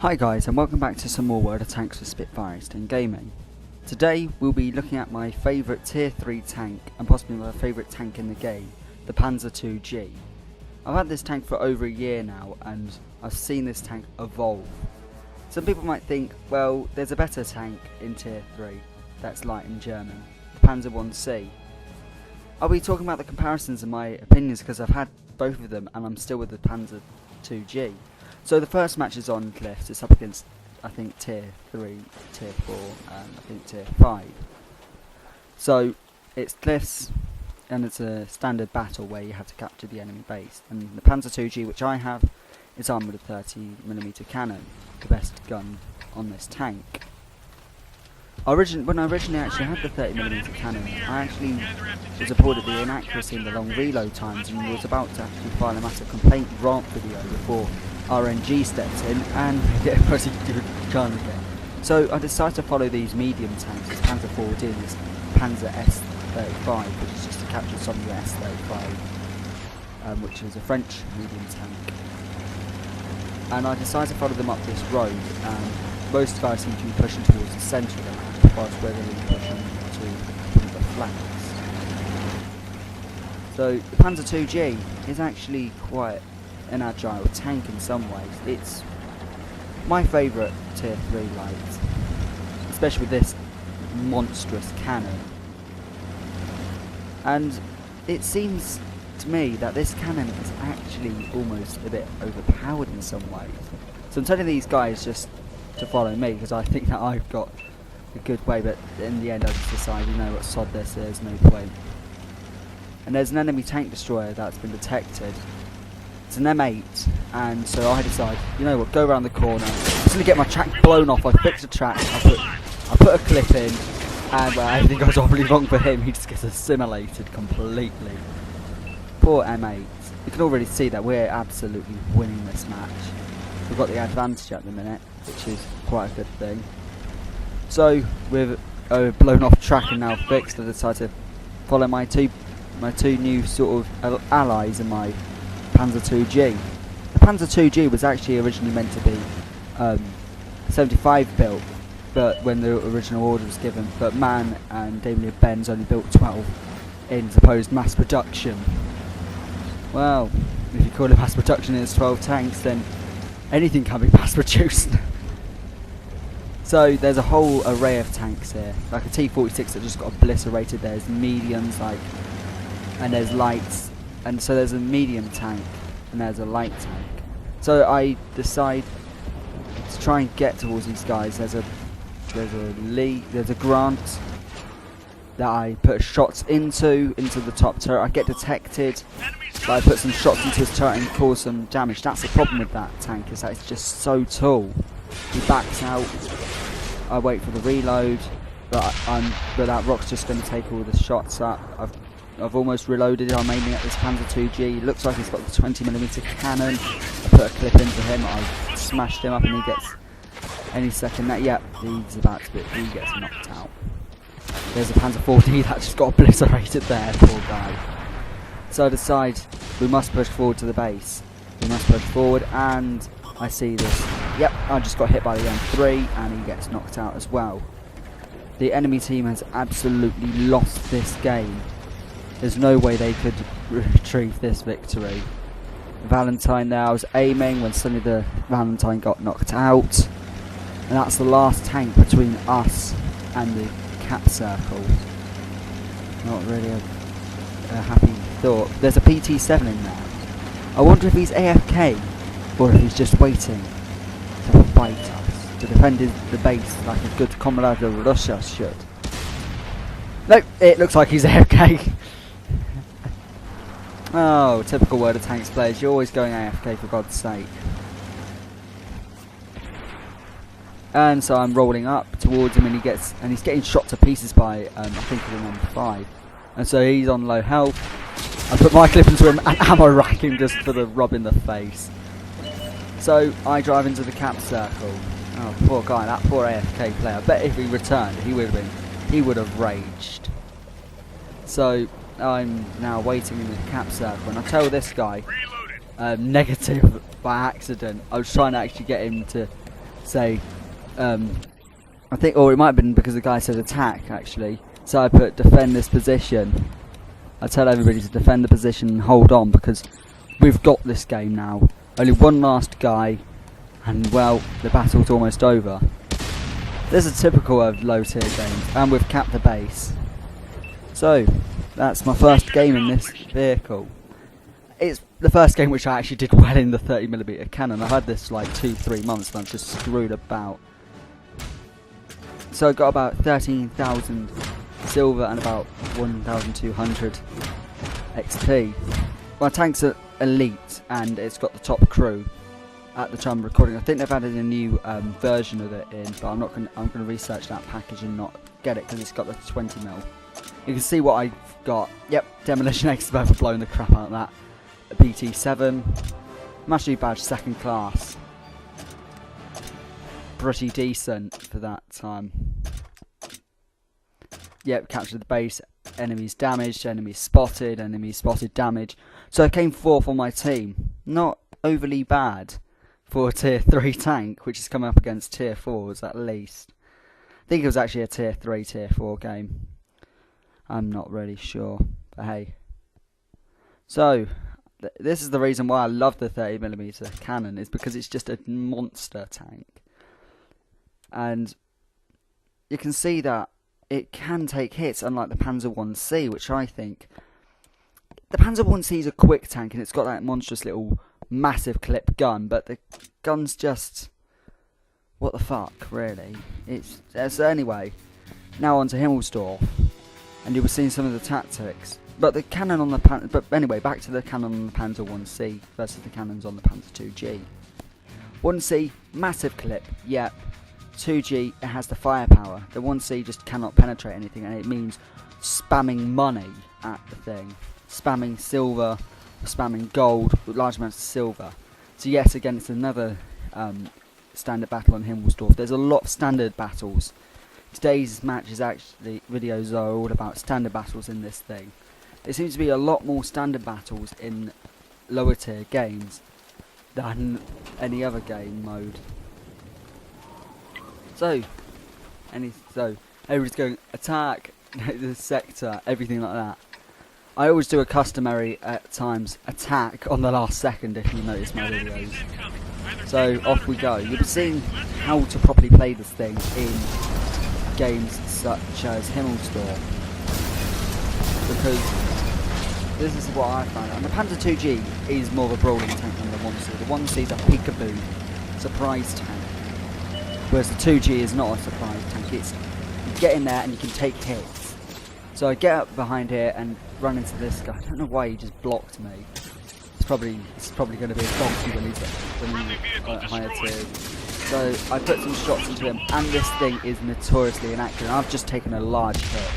Hi guys, and welcome back to some more World of Tanks with Spitfires and Gaming. Today we'll be looking at my favourite tier 3 tank and possibly my favourite tank in the game, the Panzer IIG. I've had this tank for over a year now and I've seen this tank evolve. Some people might think, well, there's a better tank in tier 3 that's light and German, the Panzer 1C. I'll be talking about the comparisons and my opinions because I've had both of them and I'm still with the Panzer IIG. So the first match is on Cliffs. It's up against, I think, tier 3, tier 4, and I think tier 5. So it's Cliffs, and it's a standard battle where you have to capture the enemy base. And the Panzer IIG, which I have, is armed with a 30mm cannon, the best gun on this tank. When I originally actually had the 30mm cannon, I actually was appalled at the inaccuracy and the long reload times, and was about to actually file a massive complaint rant video before RNG stepped in and get a pretty good gun again. So I decided to follow these medium tanks, this Panzer 4D and this Panzer S35, which is just a captured some of the S35, which is a French medium tank. And I decided to follow them up this road, and most guys seem to be pushing towards the centre of the map, whilst we're really pushing to the flanks. So the Panzer IIG is actually quite an agile tank in some ways. It's my favourite tier 3 light, especially with this monstrous cannon. And it seems to me that this cannon is actually almost a bit overpowered in some ways. So I'm telling these guys just to follow me because I think that I've got a good way, but in the end I just decided, you know what, sod this, there's no point. And there's an enemy tank destroyer that's been detected. It's an M8, and so I decide, you know what, go around the corner. I'm just going to get my track blown off. I fix the track, I put a clip in, and everything goes horribly wrong for him. He just gets assimilated completely. Poor M8. You can already see that we're absolutely winning this match. We've got the advantage at the minute, which is quite a good thing. So, with blown off track and now fixed, I decided to follow my two new sort of allies in my Panzer IIG. The Panzer IIG was actually originally meant to be 75 built, but when the original order was given, but MAN and Daimler Benz only built 12 in supposed mass production. Well, if you call it mass production and it's 12 tanks, then anything can be mass produced. So there's a whole array of tanks here, like a T-46 that just got obliterated. There's mediums, and there's lights. And so there's a medium tank and there's a light tank. So I decide to try and get towards these guys. There's a Grant that I put shots into the top turret. I get detected, but I put some shots into his turret and cause some damage. That's the problem with that tank, is that it's just so tall. He backs out. I wait for the reload, but that rock's just going to take all the shots up. I've almost reloaded. I'm aiming at this Panzer IIG. Looks like he's got the 20mm cannon. I put a clip into him. I smashed him up, and he gets any second. He's about to be. He gets knocked out. There's a Panzer 4D that just got obliterated there. Poor guy. So I decide we must push forward to the base. We must push forward, and I see this. Yep, I just got hit by the M3, and he gets knocked out as well. The enemy team has absolutely lost this game. There's no way they could retrieve this victory. Valentine there, I was aiming when suddenly the Valentine got knocked out. And that's the last tank between us and the cap circle. Not really a happy thought. There's a PT-7 in there. I wonder if he's AFK or if he's just waiting to fight us, to defend the base like a good comrade of Russia should. Nope, it looks like he's AFK. Oh, typical World of Tanks players, you're always going AFK for God's sake. And so I'm rolling up towards him, and he's getting shot to pieces by I think the number 5. And so he's on low health. I put my clip into him and ammo rack him just for the rub in the face. So I drive into the cap circle. Oh, poor guy, that poor AFK player. I bet if he returned, he would have raged. So I'm now waiting in the cap circle, and I tell this guy negative by accident. I was trying to actually get him to say, I think, or it might have been because the guy said attack actually. So I put defend this position. I tell everybody to defend the position and hold on, because we've got this game now. Only one last guy, and well, the battle's almost over. This is typical of low tier games, and we've capped the base. So, that's my first game in this vehicle. It's the first game which I actually did well in the 30mm cannon. I had this like 2-3 months and I've just screwed about. So I got about 13,000 silver and about 1,200 XP. My tank's are elite and it's got the top crew at the time of recording. I think they've added a new version of it in, but I'm gonna research that package and not get it because it's got the 20mm. You can see what I've got. Yep, demolition expert for blowing the crap out of that. A BT7, Mastery badge 2nd class. Pretty decent for that time. Yep, captured the base. Enemies damaged, enemies spotted damage. So I came 4th on my team. Not overly bad for a tier 3 tank, which is coming up against tier 4s at least. I think it was actually a tier 3, tier 4 game. I'm not really sure, but hey. So, this is the reason why I love the 30mm cannon, is because it's just a monster tank. And you can see that it can take hits, unlike the Panzer 1C, which I think... The Panzer 1C is a quick tank, and it's got that monstrous little massive clip gun, but the gun's just... what the fuck, really? So anyway, now on to Himmelsdorf, and you will see some of the tactics. But the cannon on the but anyway, back to the cannon on the Panzer 1C versus the cannons on the Panzer 2G. 1C, massive clip, yep. 2G, it has the firepower. The 1C just cannot penetrate anything, and it means spamming money at the thing. Spamming silver, spamming gold, with large amounts of silver. So yes, again, it's another standard battle on Himmelsdorf. There's a lot of standard battles. Today's match is actually, videos are all about standard battles in this thing. There seems to be a lot more standard battles in lower tier games than any other game mode. So everybody's going attack, the sector, everything like that. I always do a customary at times attack on the last second if you notice my videos. So off we go. You'll be seeing how to properly play this thing in games such as Himmelsdorf, because this is what I found out. And the Panzer 2G is more of a brawling tank than the 1C. The 1C is a peekaboo surprise tank, whereas the 2G is not a surprise tank. It's you get in there and you can take hits. So I get up behind here and run into this guy. I don't know why he just blocked me. It's probably going to be a donkey when he's at higher tiers. So I put some shots into him, and this thing is notoriously inaccurate. I've just taken a large hit.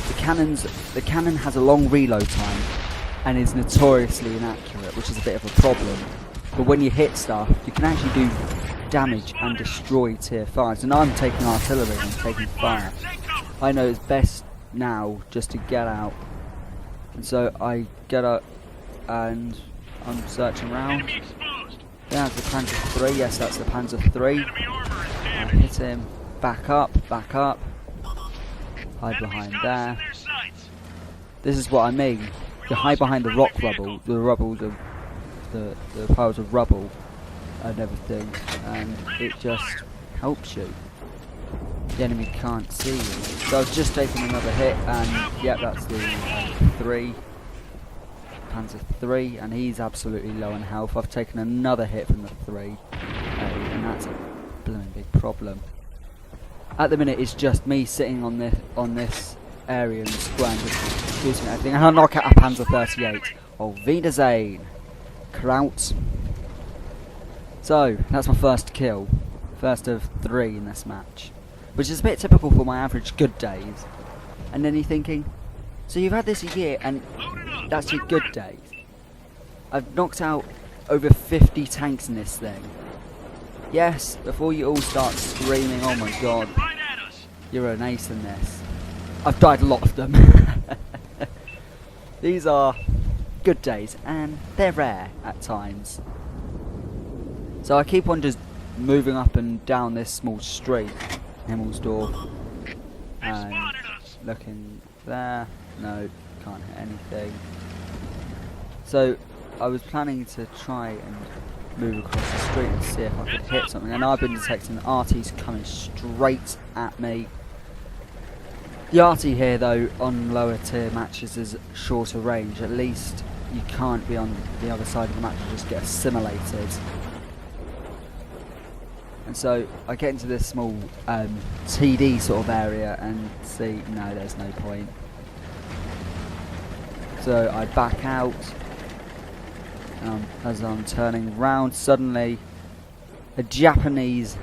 The cannon has a long reload time and is notoriously inaccurate, which is a bit of a problem. But when you hit stuff, you can actually do damage and destroy tier 5s. And I'm taking artillery and taking fire. I know it's best now just to get out. And so I get up and I'm searching around. Yeah, that's the Panzer 3. Yes, that's the Panzer 3. I hit him. Back up. Hide behind there. This is what I mean. You hide behind the rock rubble, the piles of rubble and everything, and it just helps you. The enemy can't see you. So I've just taken another hit, and yep, that's the 3. Panzer 3, and he's absolutely low on health. I've taken another hit from the 3, and that's a blooming big problem. At the minute, it's just me sitting on this area in the square and just shooting at everything, and I'll knock out a Panzer 38. Auf Wiedersehen, Kraut. So that's my first kill, first of 3 in this match, which is a bit typical for my average good days. And then you're thinking, so you've had this a year, and that's your good days. I've knocked out over 50 tanks in this thing. Yes, before you all start screaming, oh my god, you're an ace in this. I've died a lot of them. These are good days, and they're rare at times. So I keep on just moving up and down this small street, Himmelsdorf, and looking there. No, can't hit anything. So I was planning to try and move across the street and see if I could hit something, and I've been detecting RTs coming straight at me. The RT here though on lower tier matches is shorter range. At least you can't be on the other side of the match and just get assimilated. And so I get into this small TD sort of area and see, no, there's no point. So I back out, and as I'm turning round, suddenly a Japanese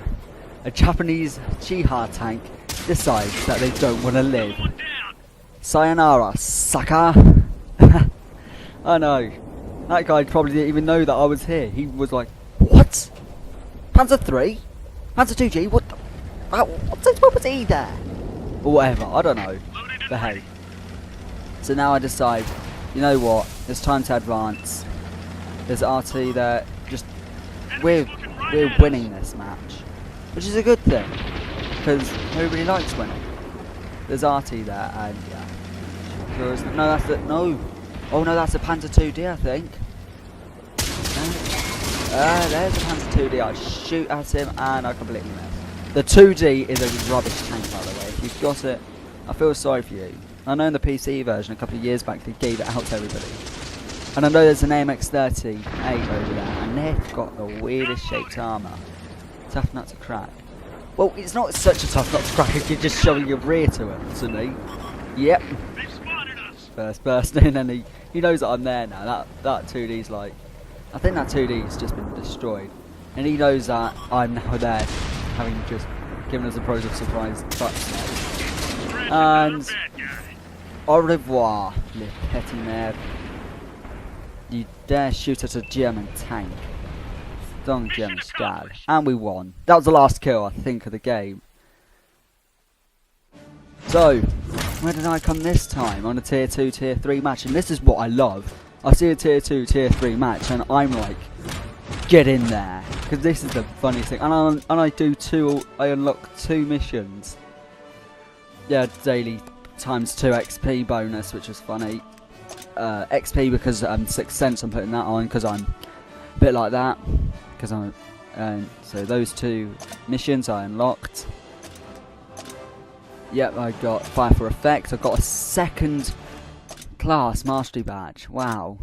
Chiha tank decides that they don't want to live. Sayonara, sucker! I know. That guy probably didn't even know that I was here. He was like, what? Panzer 3? Panzer 2G? What was he there? Or whatever, I don't know. But hey. So now I decide, you know what, it's time to advance. There's RT there, just, we're winning this match. Which is a good thing, because everybody likes winning. There's RT there, and yeah. No, that's the, no. Oh no, that's a Panzer 2D, I think. There's a Panzer 2D. I shoot at him and I completely miss. The 2D is a rubbish tank, by the way. If you've got it, I feel sorry for you. I know in the PC version a couple of years back they gave it out to everybody. And I know there's an AMX-38 over there, and they've got the weirdest shaped armour. Tough nut to crack. Well, it's not such a tough nut to crack if you're just showing your rear to it, isn't he? Yep. First person, and he knows that I'm there now. That 2D's like, I think that 2D's just been destroyed, and he knows that I'm now there, having just given us a pros of surprise touch. And au revoir, le petit maire. You dare shoot at a German tank? Don't German style. And we won. That was the last kill, I think, of the game. So, where did I come this time? On a tier 2, tier 3 match, and this is what I love. I see a tier 2, tier 3 match, and I'm like, get in there, because this is the funniest thing. And I unlock 2 missions. Yeah, daily times 2 XP bonus, which was funny. XP because 6th Sense, I'm putting that on because I'm a bit like that. Because so those 2 missions I unlocked. Yep, I got Fire for Effect. I got a 2nd class mastery badge. Wow.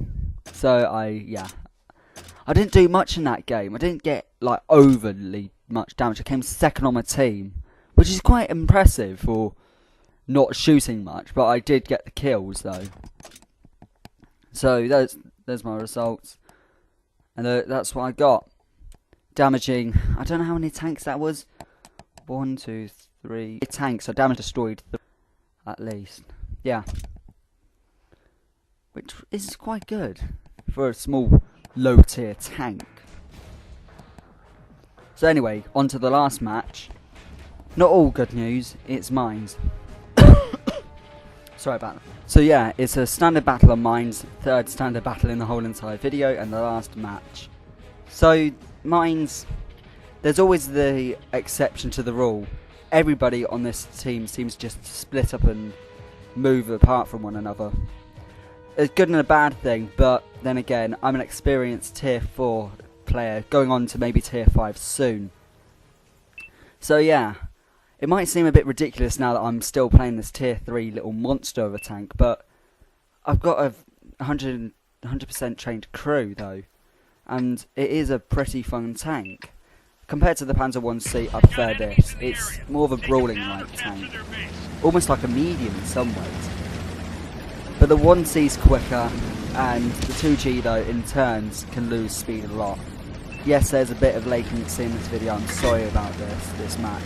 So I didn't do much in that game. I didn't get like overly much damage. I came 2nd on my team, which is quite impressive for not shooting much. But I did get the kills though. So there's my results, and that's what I got. Damaging, I don't know how many tanks that was. 1, 2, 3 tanks. I damage destroyed at least. Yeah, which is quite good for a small low tier tank. So anyway, on to the last match. Not all good news. It's mines. Sorry about that. So yeah, it's a standard battle on mines, 3rd standard battle in the whole entire video, and the last match. So, mines, there's always the exception to the rule. Everybody on this team seems just to split up and move apart from one another. It's good and a bad thing, but then again, I'm an experienced tier 4 player, going on to maybe tier 5 soon. So yeah. It might seem a bit ridiculous now that I'm still playing this tier 3 little monster of a tank, but I've got a 100% trained crew though, and it is a pretty fun tank. Compared to the Panzer 1C, I prefer this. It's more of a brawling-like tank, almost like a medium in some ways. But the 1C's quicker, and the 2G though, in turns, can lose speed a lot. Yes, there's a bit of latency in this video, I'm sorry about this match.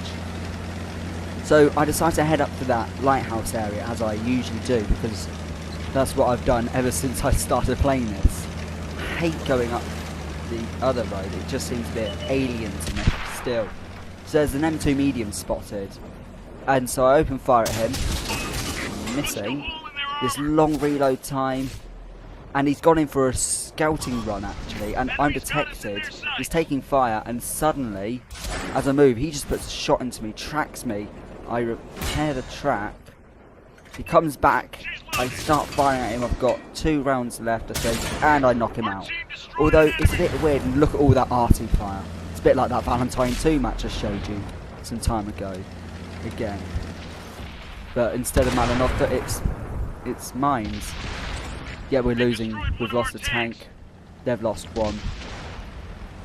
So I decided to head up to that lighthouse area as I usually do, because that's what I've done ever since I started playing this. I hate going up the other road, it just seems a bit alien to me still. So there's an M2 medium spotted, and so I open fire at him, missing, this long reload time, and he's gone in for a scouting run actually, and I'm detected, He's taking fire, and suddenly, as I move, he just puts a shot into me, tracks me. I repair the track. He comes back. I start firing at him. I've got 2 rounds left, I think, and I knock him out. Although it's a bit weird, and look at all that arty fire. It's a bit like that Valentine 2 match I showed you some time ago. Again, but instead of Malinowka, it's mines. Yeah, we're losing. We've lost a tank. They've lost 1.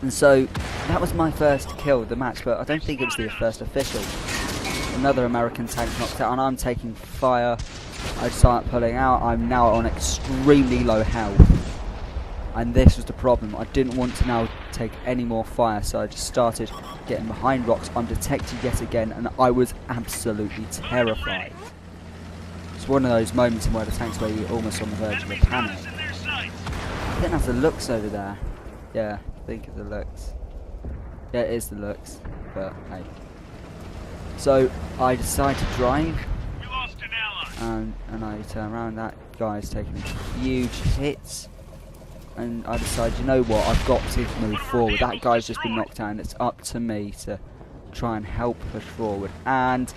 And so that was my first kill of the match, but I don't think it was the first official. Another American tank knocked out, and I'm taking fire. I start pulling out. I'm now on extremely low health, and this was the problem. I didn't want to now take any more fire, so I just started getting behind rocks. I'm detected yet again, and I was absolutely terrified. It's one of those moments in where the tank's where you're almost on the verge of a panic. I think that's the looks over there. Yeah, I think it's the looks. Yeah, it is the looks, but hey. So I decide to drive, and I turn around. That guy's taking huge hits, and I decide, you know what, I've got to move forward. That guy's just been knocked out, and it's up to me to try and help push forward. And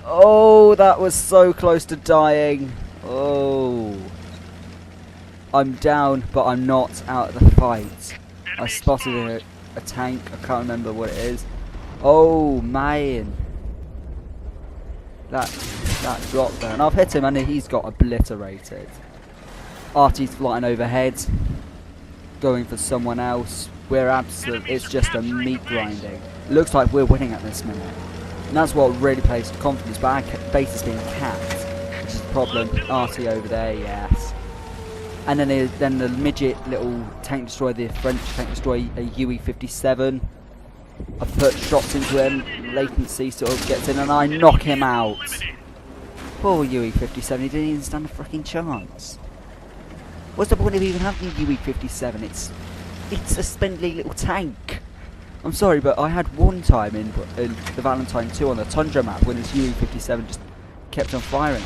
oh, that was so close to dying. Oh, I'm down, but I'm not out of the fight. I spotted a tank. I can't remember what it is. Oh man, that dropped there, and I've hit him, and he's got obliterated. Artie's flying overhead, going for someone else. We're absolute. It's just a meat grinding. Looks like we're winning at this minute, and that's what really plays to confidence. But our base is being capped, which is the problem. Artie over there, yes. And then the midget little tank destroyer, the French tank destroyer, a UE-57. I put shots into him, latency sort of gets in, and I knock him out. Poor UE-57, he didn't even stand a freaking chance. What's the point of even having a UE-57? It's a spindly little tank. I'm sorry, but I had one time in the Valentine 2 on the Tundra map when this UE-57 just kept on firing.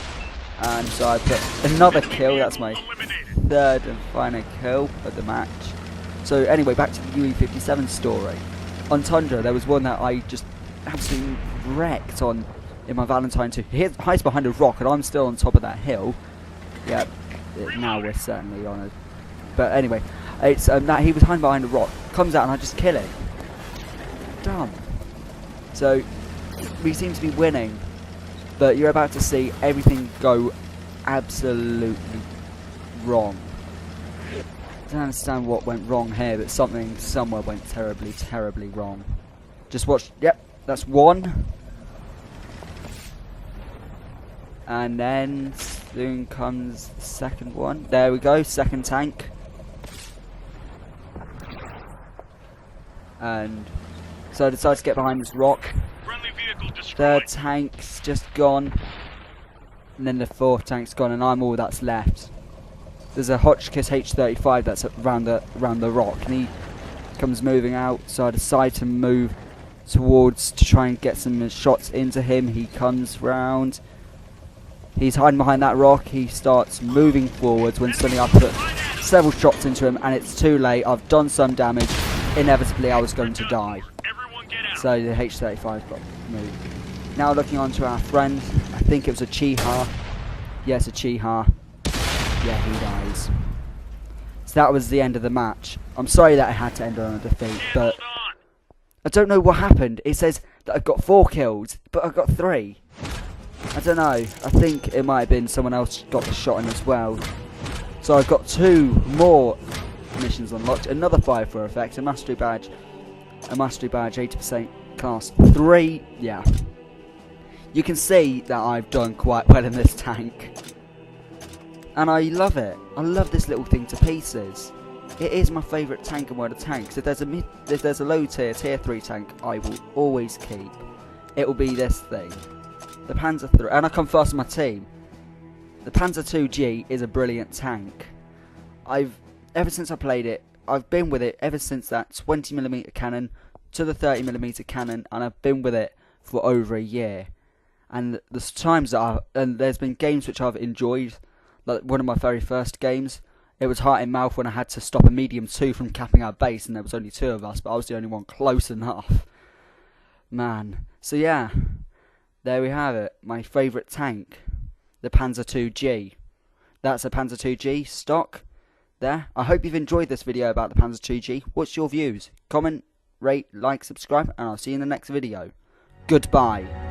And so I put another kill. That's my 3rd and final kill of the match. So anyway, back to the UE-57 story. On Tundra, there was one that I just absolutely wrecked on in my Valentine 2. He hides behind a rock, and I'm still on top of that hill. Yeah, now we're certainly on it. But anyway, it's that he was hiding behind a rock, comes out, and I just kill him. Dumb. So we seem to be winning, but you're about to see everything go absolutely wrong. I don't understand what went wrong here, but something somewhere went terribly, terribly wrong. Just watch. Yep, that's 1. And then soon comes the second one. There we go, second tank. And so I decided to get behind this rock. 3rd tank's just gone. And then the 4th tank's gone, and I'm all that's left. There's a Hotchkiss H-35 that's around the rock, and he comes moving out, so I decide to move towards to try and get some shots into him. He comes round. He's hiding behind that rock. He starts moving forwards when suddenly I put several shots into him, and it's too late. I've done some damage. Inevitably, I was going to die. So the H-35's got moved. Now looking on to our friend. I think it was a Chiha. Yes, a Chiha. Yeah, he dies. So that was the end of the match. I'm sorry that I had to end on a defeat, but I don't know what happened. It says that I've got 4 kills, but I've got 3. I don't know. I think it might have been someone else got the shot in as well. So I've got 2 more missions unlocked. Another 5 for effect. A mastery badge 80% class 3. Yeah. You can see that I've done quite well in this tank. And I love it. I love this little thing to pieces. It is my favourite tank in World of Tanks. If there's a low tier 3 tank, I will always keep. It will be this thing. The Panzer 3, and I come first in my team. The Panzer 2G is a brilliant tank. Ever since I played it, I've been with it ever since that 20mm cannon to the 30mm cannon, and I've been with it for over a year. And there's times that there's been games which I've enjoyed. Like one of my very first games, It was heart in mouth when I had to stop a medium 2 from capping our base, and there was only 2 of us, but I was the only one close enough. Man. So yeah, there we have it. My favourite tank, the Panzer II-G. That's a Panzer II-G stock there. I hope you've enjoyed this video about the Panzer II-G. What's your views? Comment, rate, like, subscribe, and I'll see you in the next video. Goodbye.